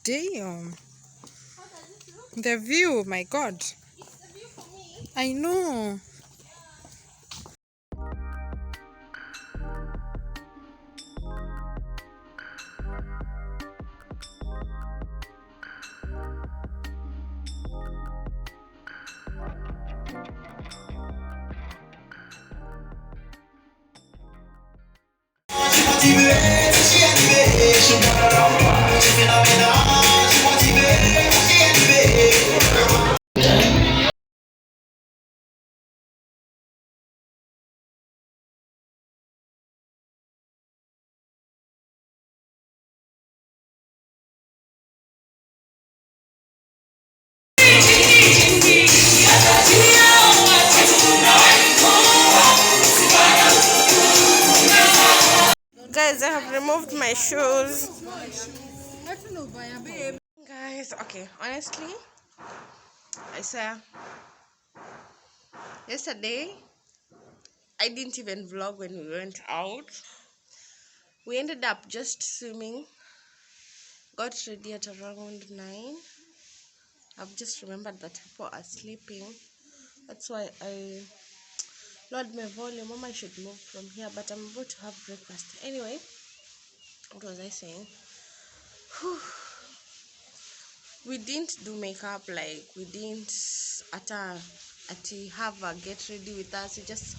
Damn. The view, my God. It's a view for me. I know. Guys, I have removed my shoes. Guys, okay, honestly, I saw yesterday I didn't even vlog when we went out. We ended up just swimming, got ready at around 9. I've just remembered that people are sleeping. That's why I lowered my volume. Mama, I should move from here, but I'm about to have breakfast. Anyway, what was I saying? We didn't do makeup, like we didn't have a get ready with us. We just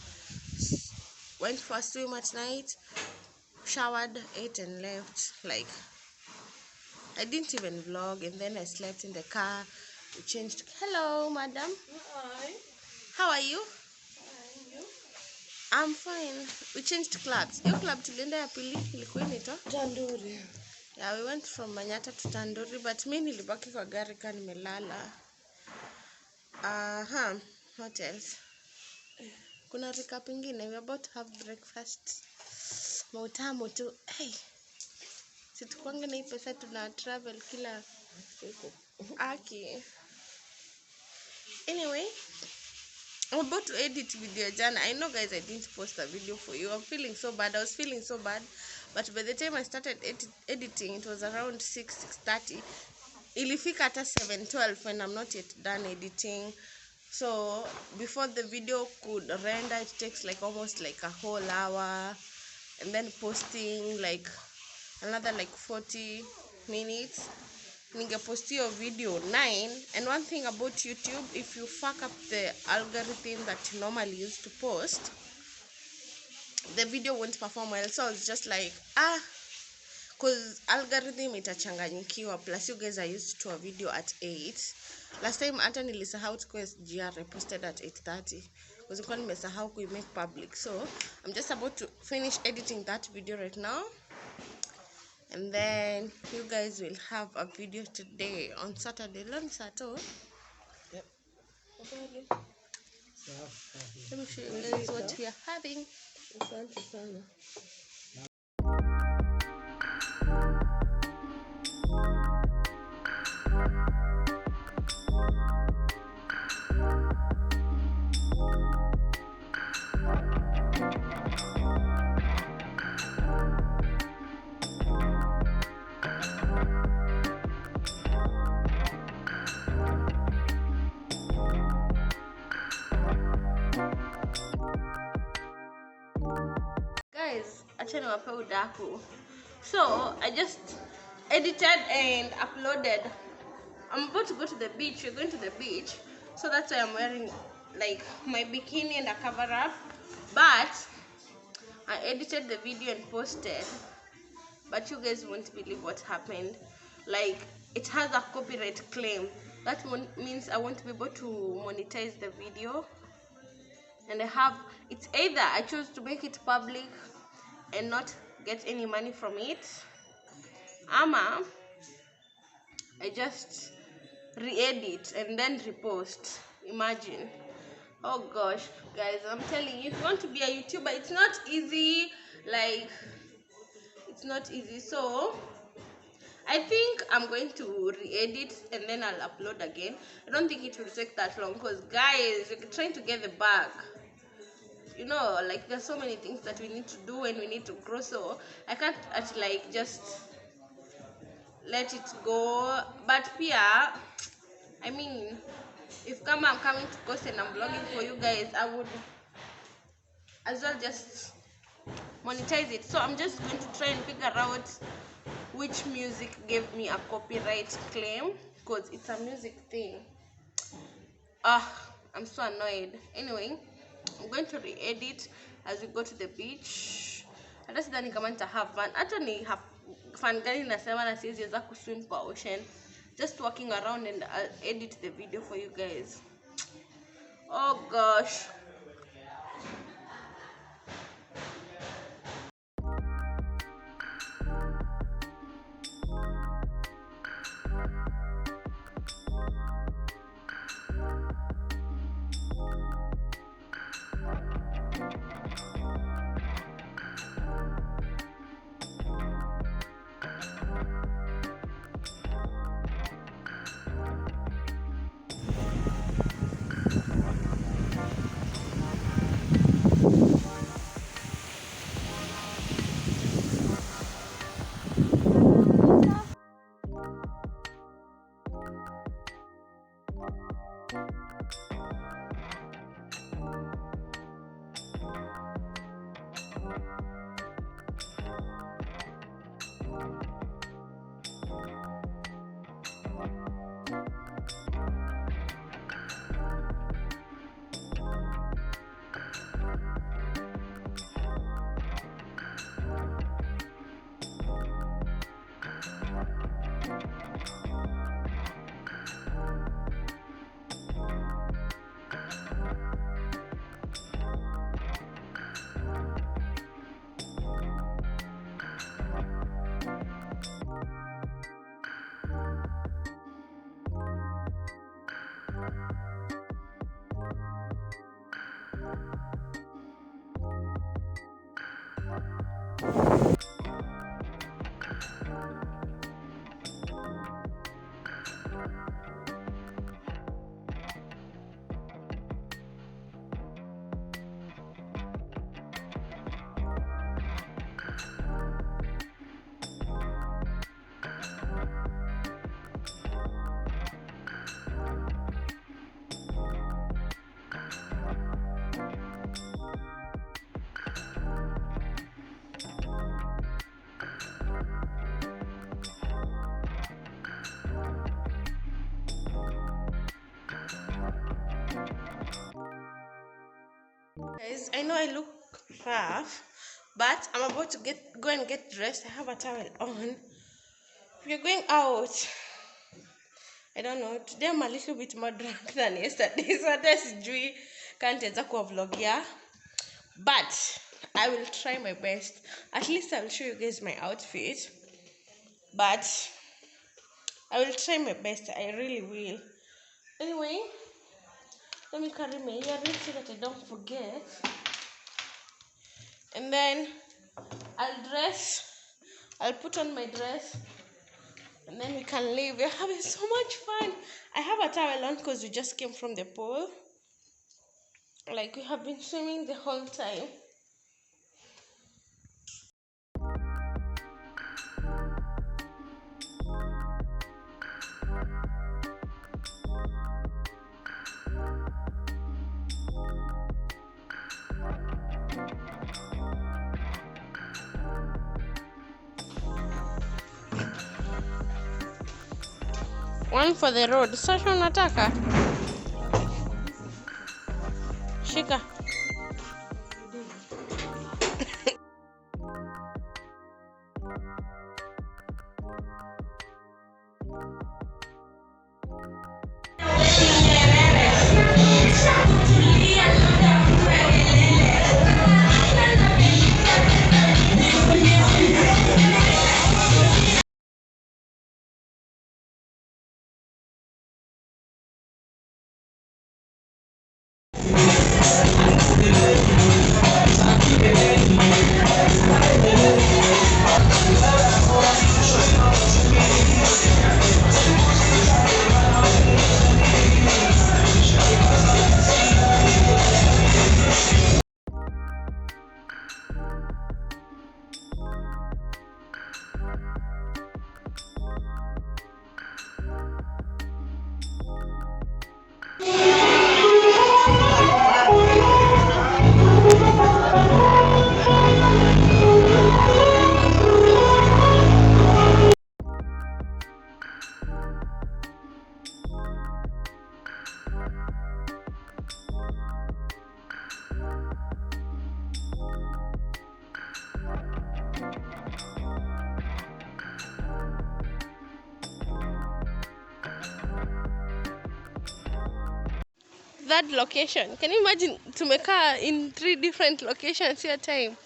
went for a swim at night, showered, ate and left. Like I didn't even vlog, and then I slept in the car. We changed. Hello, madam. Hi. How are you? Fine. You? I'm fine. We changed clubs. Your club tulienda ya pili ilikuwa inaitwa Tandoori. Yeah, we went from Manyata to Tandoori, but mi nilibaki kwa gari ka nimelala. What else? Kuna recap ingine. We're about to have breakfast. Mautamu tu. Hey. Situkwanga na hii pesa tuna travel kila siku. Aki. Anyway, I'm about to edit video jana. I know guys, I didn't post a video for you. I'm feeling so bad. I was feeling so bad. But by the time I started editing, it was around 6:30. Ilifika hata 7:12 when I'm not yet done editing. So before the video could render, it takes like almost like a whole hour. And then posting like another like 40 minutes. Ningepost your video 9. And one thing about YouTube, if you fuck up the algorithm that you normally use to post, the video won't perform well. So it's just like because algorithm itachanganyikiwa. Plus you guys are used to a video at 8. Last time hata nilisahau to SGR, I posted at 8:30 because nilikuwa nimesahau ku make public. So I'm just about to finish editing that video right now, and then you guys will have a video today on Saturday. Learn Sato. Yep. Let me show you guys what we are having. Asante sana. Guys, achana wape udaku. So I just edited and uploaded. I'm about to go to the beach. We're going to the beach, so that's why I'm wearing like my bikini and a cover up. But I edited the video and posted, but you guys won't believe what happened. Like it has a copyright claim. That means I won't be able to monetize the video, and it's either I choose to make it public and not get any money from it, ama I just re-edit and then repost. Imagine. Oh gosh, guys, I'm telling you, if you want to be a YouTuber, it's not easy. Like it's not easy. So I think I'm going to re-edit and then I'll upload again. I don't think it will take that long because guys, we're trying to get the bag. You know, like there's so many things that we need to do and we need to grow, so I can't just let it go. But pia, I mean, if I'm coming to coast and I'm vlogging for you guys, I would as well just monetize it. So I'm just going to try and figure out which music gave me a copyright claim, because it's a music thing. I'm so annoyed. Anyway, I'm going to re-edit as we go to the beach. Hata sidhani kama have fun. Hata ni have fun gani nasema na siwezi weza kuswim kwa ocean. Just walking around, and I'll edit the video for you guys. Oh gosh. Guys, I know I look rough, but I'm about to go and get dressed. I have a towel on. We're going out. I don't know. Today I'm a little bit more drunk than yesterday, so that's sijui can't vlog here. But I will try my best. At least I will show you guys my outfit. But I will try my best. I really will. Anyway, let me carry my earrings so that I don't forget. And then I'll put on my dress, and then we can leave. We're having so much fun. I have a towel on because we just came from the pool. Like, we have been swimming the whole time. One for the road. Sasha unataka? Shika. third location. Can you imagine tumekaa in 3 different locations here time?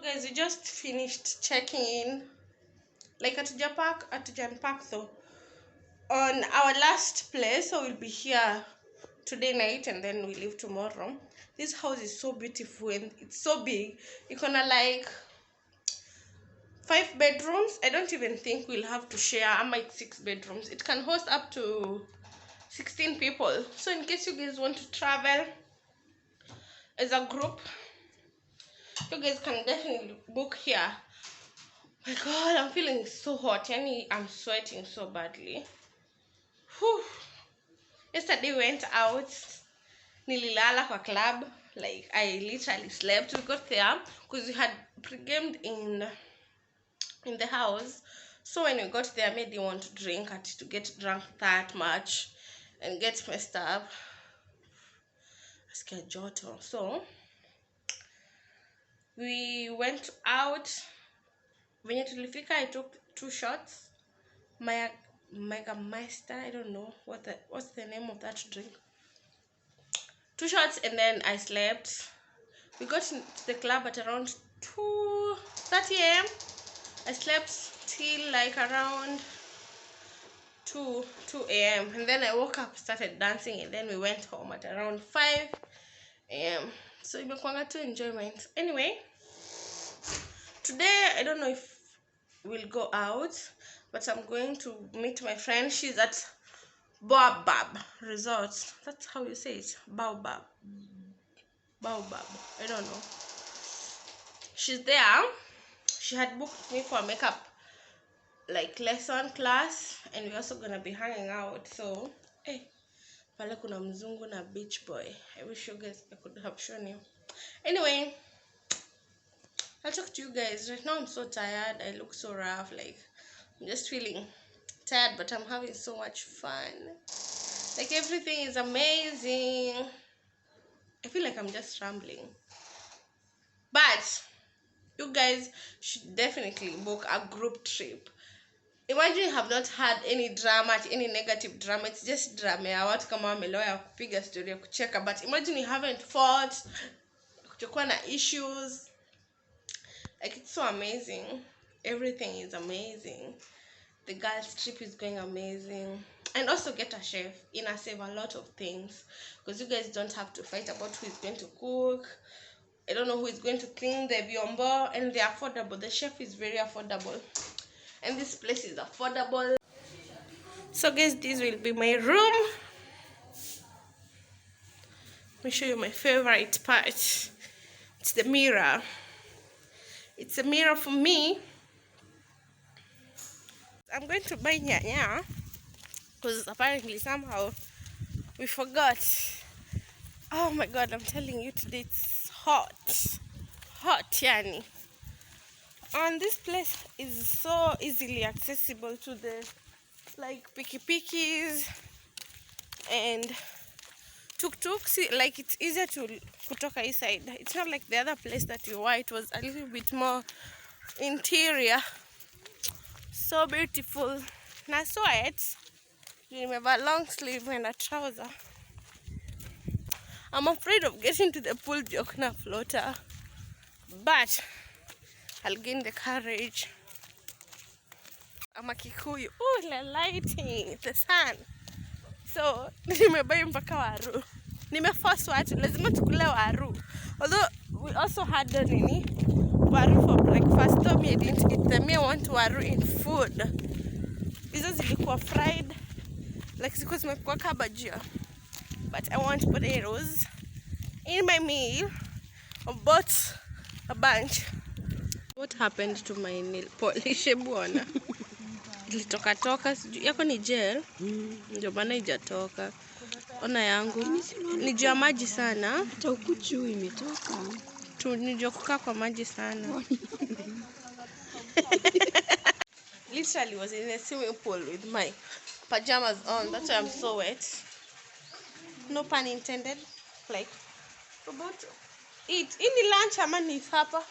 Guys, we just finished checking in. Like atuja unpack though. On our last place, so we'll be here today night and then we leave tomorrow. This house is so beautiful and it's so big. It's gonna like 5 bedrooms. I don't even think we'll have to share. I might 6 bedrooms. It can host up to 16 people. So in case you guys want to travel as a group, you guys can definitely book here. My god, I'm feeling so hot. Yani, I'm sweating so badly. Whew. Yesterday we went out. Nililala kwa club. Like, I literally slept. We got there because we had pre-gamed in the house. So when we got there, I didn't want to drink to get drunk that much and get messed up. Askia joto. So we went out. Venye tulifika, I took 2 shots. Mega Meister, I don't know what's the name of that drink. 2 shots and then I slept. We got to the club at around 2:30 a.m. I slept till like around 2 a.m. and then I woke up, started dancing, and then we went home at around 5 a.m. So imekwanga to enjoyment. Anyway, today I don't know if we'll go out, but I'm going to meet my friend. She's at Baobab Resort. That's how you say it. Baobab. I don't know. She's there. She had booked me for a makeup like lesson class, and we're also gonna be hanging out. So hey, pale kuna mzungu na beach boy. I wish you guys I could have shown you. Anyway, I'll talk to you guys. Right now I'm so tired. I look so rough. Like, I'm just feeling tired, but I'm having so much fun. Like, everything is amazing. I feel like I'm just rambling. But you guys should definitely book a group trip. Imagine you have not had any drama, any negative drama. It's just drama ya watu kama wameloya kupiga story ya kucheka. But imagine you haven't fought, kutokuwa na issues. Like, it's so amazing. Everything is amazing. The girls trip is going amazing. And also get a chef. Save a lot of things, because you guys don't have to fight about who is going to cook. I don't know who is going to clean the biombo, and they're affordable. The chef is very affordable, and this place is affordable. So guys, this will be my room. Let me show you my favorite part. It's the mirror. It's a mirror for me. I'm going to buy nyanya because apparently somehow we forgot. Oh my god, I'm telling you, today it's hot yani. And this place is so easily accessible to the like pikipikis and tuk-tuk. See, like it's easier to kutoka hii side. It's not like the other place that you were. It was a little bit more interior. So beautiful. And I saw it. You remember, long sleeve and a trouser. I'm afraid of getting to the pool jokna floater, but I'll gain the courage. I'm a Kikuyu. Oh, the lighting, the sun. So nimebai mpaka waru. Nimeforce watu lazima tukule waru. Although we also had the nini waru for breakfast. Though me I didn't eat them. Me I want waru in food. Hizo zilikuwa fried, like zilikuwa zimekuwa kabajia. But I want potatoes in my meal. I bought a bunch. What happened to my nail polish bwana? Ilitoka toka, yako ni gel. Ndio maana haijatoka. Ona yangu ni juu ya maji sana. Hata huku juu imetoka. Tu ni juu kukaa kwa maji sana. Literally was in a swimming pool with my pajamas on. That's why I'm so wet. No pun intended. Like about to eat. Ini lunch ama ni hapa?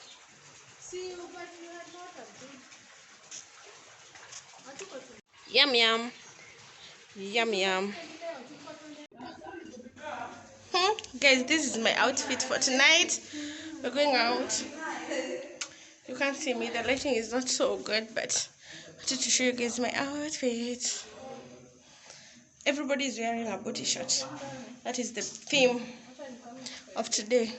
See, but you had not a good. Yum yum. Yum yum. Guys, this is my outfit for tonight. We're going out. You can't see me, the lighting is not so good, but I wanted to show you guys my outfit. Everybody is wearing a booty shirt. That is the theme of today.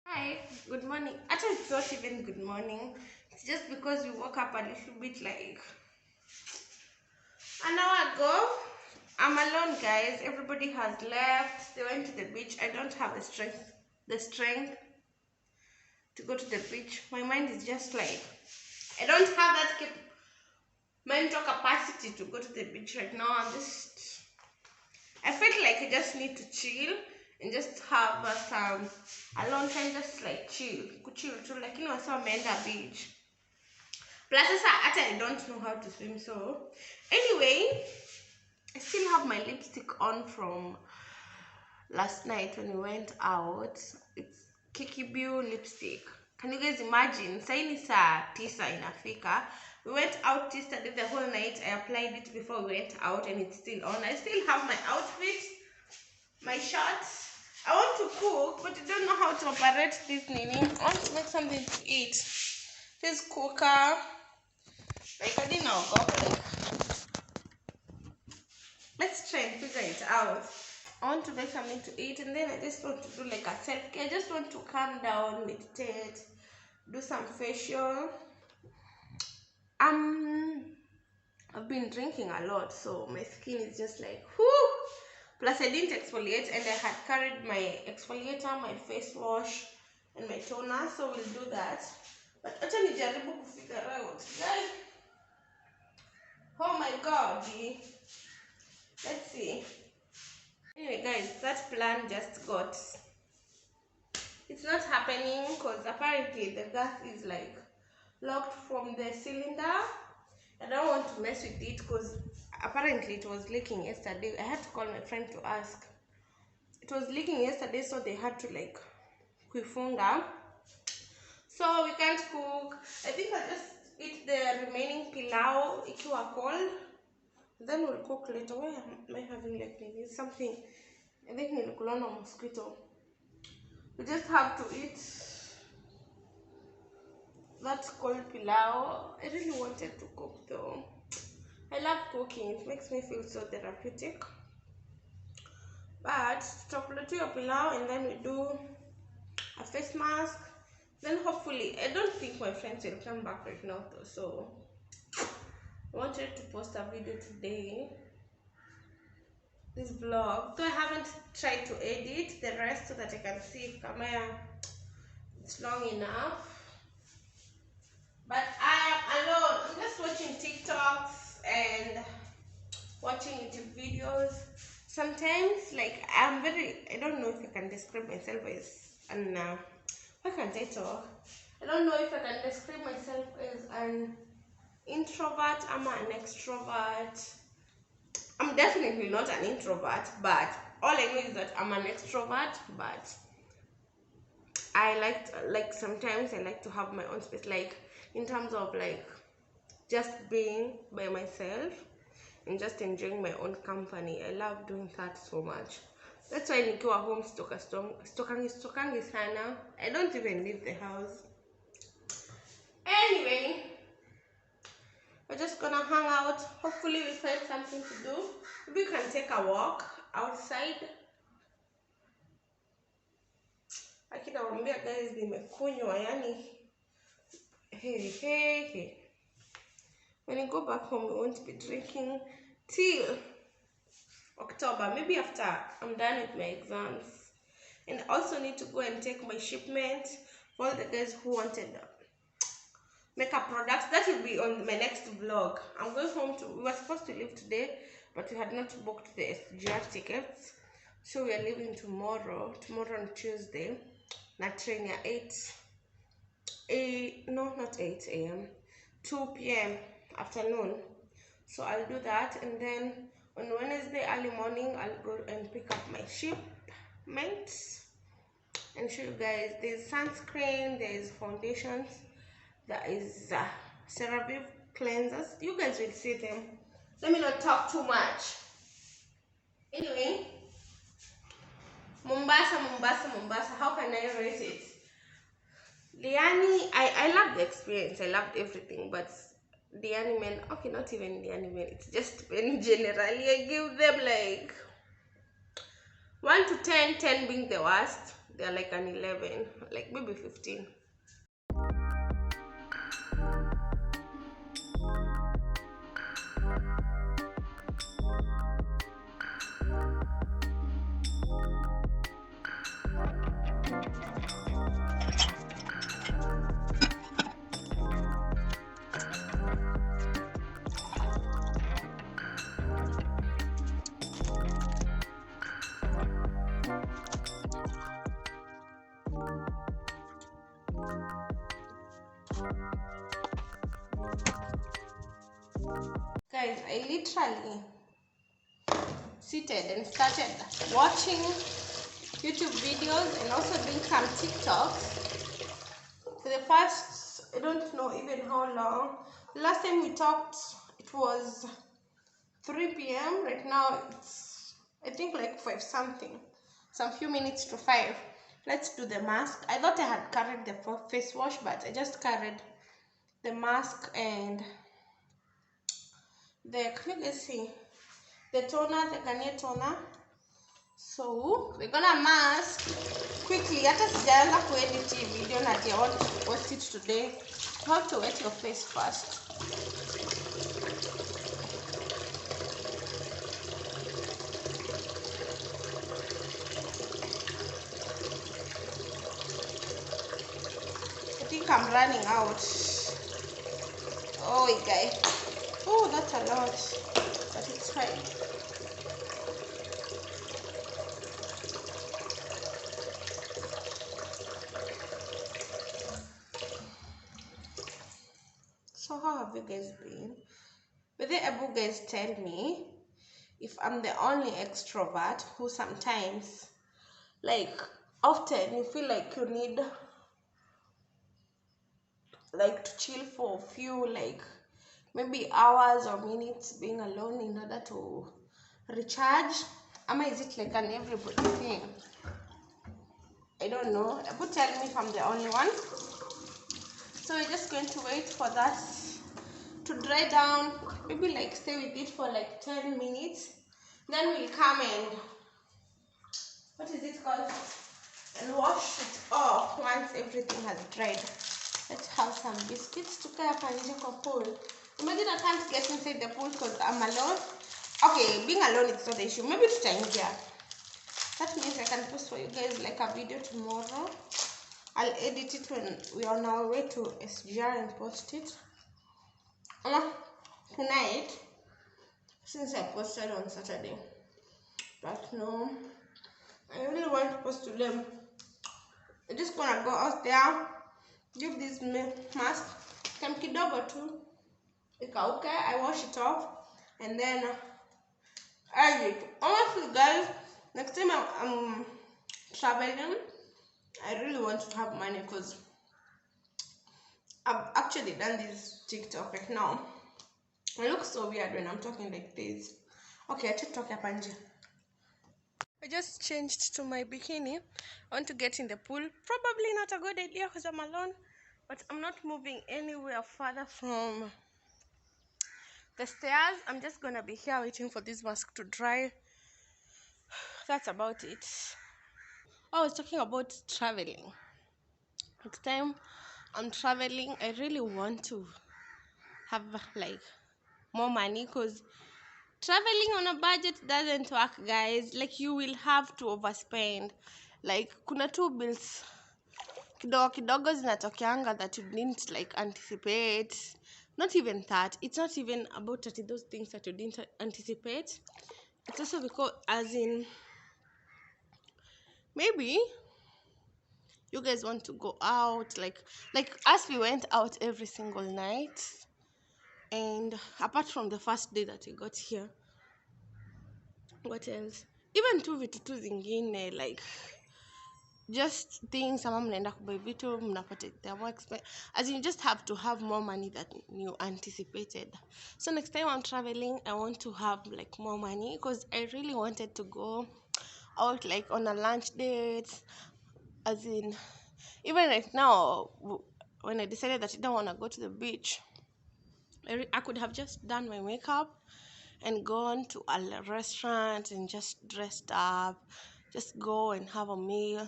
Hi, good morning. Actually, it's not even good morning. It's just because we woke up a little bit like an hour ago. I'm alone, guys. Everybody has left. They went to the beach. I don't have the strength to go to the beach. My mind is just like, I don't have that mental capacity to go to the beach right now. I feel like I just need to chill and just have some alone time, just like chill too, like, you know, so wameenda beach. Plus I don't know how to swim, so anyway, I still have my lipstick on from last night when we went out. It's Kikibu lipstick. Can you guys imagine? Saini saa 9 inafika. We went out yesterday the whole night. I applied it before we went out and it's still on. I still have my outfit, my shorts. I want to cook, but I don't know how to operate this nini. I want to make something to eat. This cooker. Like, I didn't know. Like, let's try and figure it out. I want to make something to eat, and then I just want to do like a self-care. I just want to calm down, meditate, do some facial. I've been drinking a lot, so my skin is just like whoo. Plus I didn't exfoliate, and I had carried my exfoliator, my face wash, and my toner, so we'll do that. But acha nijaribu kufigure out, guys. Oh my god, let's see. Anyway, guys, that plan just got, it's not happening because apparently the gas is like locked from the cylinder. I don't want to mess with it because apparently it was leaking yesterday. I had to call my friend to ask. It was leaking yesterday, so they had to like kuifunga. So we can't cook. I think I'll just eat the remaining pilau ikiwa cold. Then we'll cook later. Why am I having like maybe something? I think nilikulona mosquito. We just have to eat that cold pilau. I really wanted to cook though. I love cooking. It makes me feel so therapeutic. But chocolate your pilau, and then we do a face mask. Then hopefully, I don't think my friends will come back right now though. So I wanted to post a video today. This vlog. So I haven't tried to edit the rest so that I can see if camera it's long enough. But I am alone. I'm just watching TikToks and watching YouTube videos. Sometimes, like, I don't know if I can describe myself as an How can I talk? I don't know if I can describe myself as an introvert. I'm an extrovert. I'm definitely not an introvert, but all I know is that I'm an extrovert. But I like sometimes I like to have my own space, like in terms of like just being by myself and just enjoying my own company. I love doing that so much. That's why nikiwa home stokangi sana. I don't even leave the house. Anyway, we're just gonna hang out. Hopefully we find something to do. We can take a walk outside. Akina wambia guys nimekunywa yani hey. When I go back home we won't be drinking till October, maybe after I'm done with my exams. And I also need to go and take my shipment for all the guys who wanted makeup products. That will be on my next vlog. I'm going home we were supposed to leave today, but we had not booked the SGR tickets. So we are leaving tomorrow on Tuesday. Na train at 8 a.m. 2 p.m. afternoon. So I'll do that, and then on Wednesday early morning I'll go and pick up my shipment and show you guys. There's sunscreen, there's foundations, there is CeraVe cleansers. You guys will see them. Let me not talk too much. Anyway, Mombasa. How can I rate it? Diani, I loved the experience. I loved everything, but Diani men, okay, not even Diani men. It's just men generally. I give them like 1 to 10, 10 being the worst. They're like an 11, like maybe 15. Guys, I literally seated and started watching YouTube videos and also doing some TikToks for the past, I don't know even how long. The last time we talked, it was 3 p.m. Right now it's, I think, like 5 something, some few minutes to 5. Let's do the mask. I thought I had carried the face wash, but I just carried the mask and the, can you guys see, the toner, the Garnier toner. So we're gonna mask quickly. Hata sijaanza kuedit hii video na I want to post it today. You have to wet your face first. I think I'm running out. Oh, guys. Oh, that's a lot, but it's fine. So how have you guys been? Will they able guys tell me if I'm the only extrovert who sometimes, like, often you feel like you need like to chill for a few, like maybe hours or minutes being alone in order to recharge? Ama is it like an everybody thing? I don't know. But tell me if I'm the only one. So we're just going to wait for that to dry down. Maybe like stay with it for like 10 minutes. Then we'll come and, what is it called? And wash it off once everything has dried. Let's have some biscuits to carry up and take a pool. Imagine I can't get inside the pool because I'm alone. Okay, being alone is not the issue. Maybe it's time here. That means I can post for you guys like a video tomorrow. I'll edit it when we are on our way to SGR and post it. Tonight, since I posted on Saturday, but no, I really want to post to them I'm just gonna go out there, give this mask time kidogo tu ikauke. I wash it off and then I it. Honestly, guys, next time I'm traveling, I really want to have money because I've actually done this TikTok right now. I look so weird when I'm talking like this. Okay, TikTok hapa nje. I just changed to my bikini. I want to get in the pool. Probably not a good idea because I'm alone, but I'm not moving anywhere further from the stairs. I'm just gonna be here waiting for this mask to dry. That's about it. I was talking about traveling. Next time I'm traveling, I really want to have like more money because traveling on a budget doesn't work, guys. Like, you will have to overspend. Like, kuna two bills kidogo kidogo zinatokeanga that you didn't like anticipate. Not even that. It's not even about those things that you didn't anticipate. It's also because, as in, maybe you guys want to go out, like us, we went out every single night. And apart from the first day that we got here, what else? Even tu vitu tu zingine, like just things ama mnaenda kubuy vitu mnapata they're more expensive, as in you just have to have more money than you anticipated. So next time I'm traveling, I want to have like more money because I really wanted to go out like on a lunch date. As in, even right now, when I decided that I don't want to go to the beach, I could have just done my makeup and gone to a restaurant and just dressed up, just go and have a meal,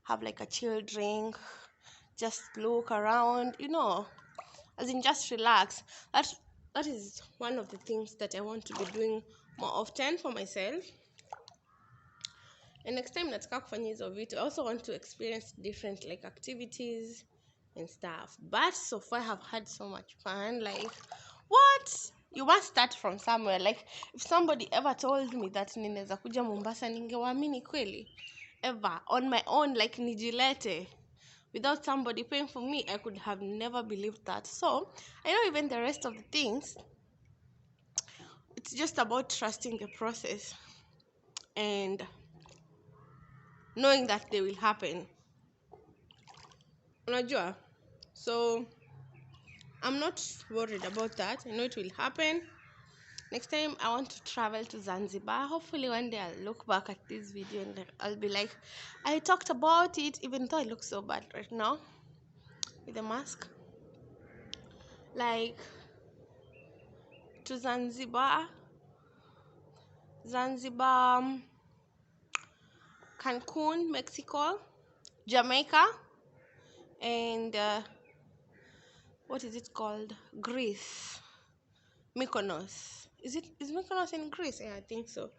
have like a chill drink, just look around, as in just relax. That is one of the things that I want to be doing more often for myself. And next time nataka kufanya hizo vitu, I also want to experience different like activities and stuff. But so far I have had so much fun. Like, what? You must start from somewhere. Like, if somebody ever told me that ninaweza kuja Mombasa, ningewaamini kweli? Ever on my own, like nijilete without somebody paying for me, I could have never believed that. So I know even the rest of the things, it's just about trusting the process and knowing that they will happen. Unajua? So I'm not worried about that. I know it will happen. Next time I want to travel to Zanzibar. Hopefully one day I'll look back at this video and I'll be like, I talked about it, even though I look so bad right now with the mask. Like, to Zanzibar, Cancun, Mexico, Jamaica, and what is it called? Greece, Mykonos. Is Mykonos in Greece? Yeah, I think so.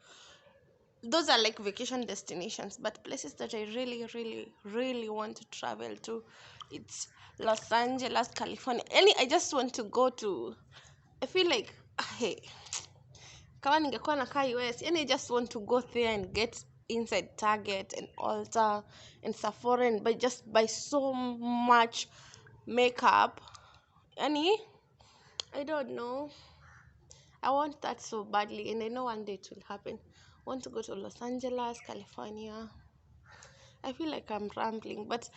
Those are like vacation destinations, but places that I really, really, really want to travel to, it's Los Angeles, California. I just want to go to. I feel like, hey, kama ningekuwa nakaa US, I just want to go there and get inside Target and Ulta and Sephora and just buy so much makeup. I don't know. I want that so badly, and I know one day it will happen. I want to go to Los Angeles, California. I feel like I'm rambling, but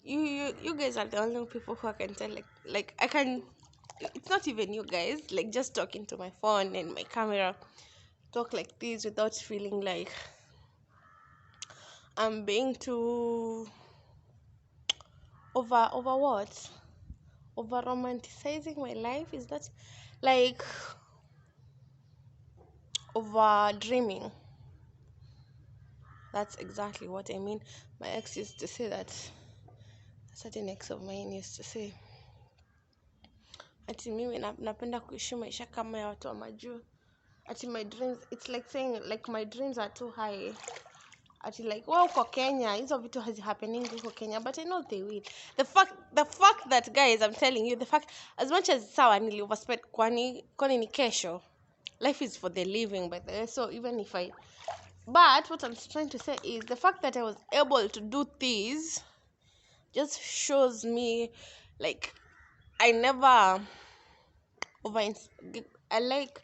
you guys are the only people who I can tell. Like I can. It's not even you guys. Like, just talking to my phone and my camera, talk like this without feeling like I'm being too over what? Over romanticizing my life? Is that like over dreaming? That's exactly what I mean. My ex used to say that. A certain ex of mine used to say, ati mimi napenda kuishi maisha kama ya watu wa majuu. Ati my dreams, it's like saying like my dreams are too high. Ati like, well, uko Kenya, hizo vitu hazi happening huko Kenya, but I know they will. The fact that, guys, I'm telling you, the fact, as much as sawa nili overspend kwani ni kesho. Life is for the living, by the way. So even if but what I'm trying to say is the fact that I was able to do this just shows me like I never over I like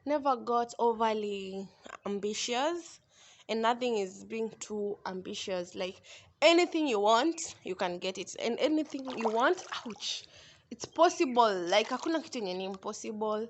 never got overly ambitious, and nothing is being too ambitious. Like anything you want you can get it, and anything you want, ouch, it's possible. Like hakuna kitu yenye ni impossible.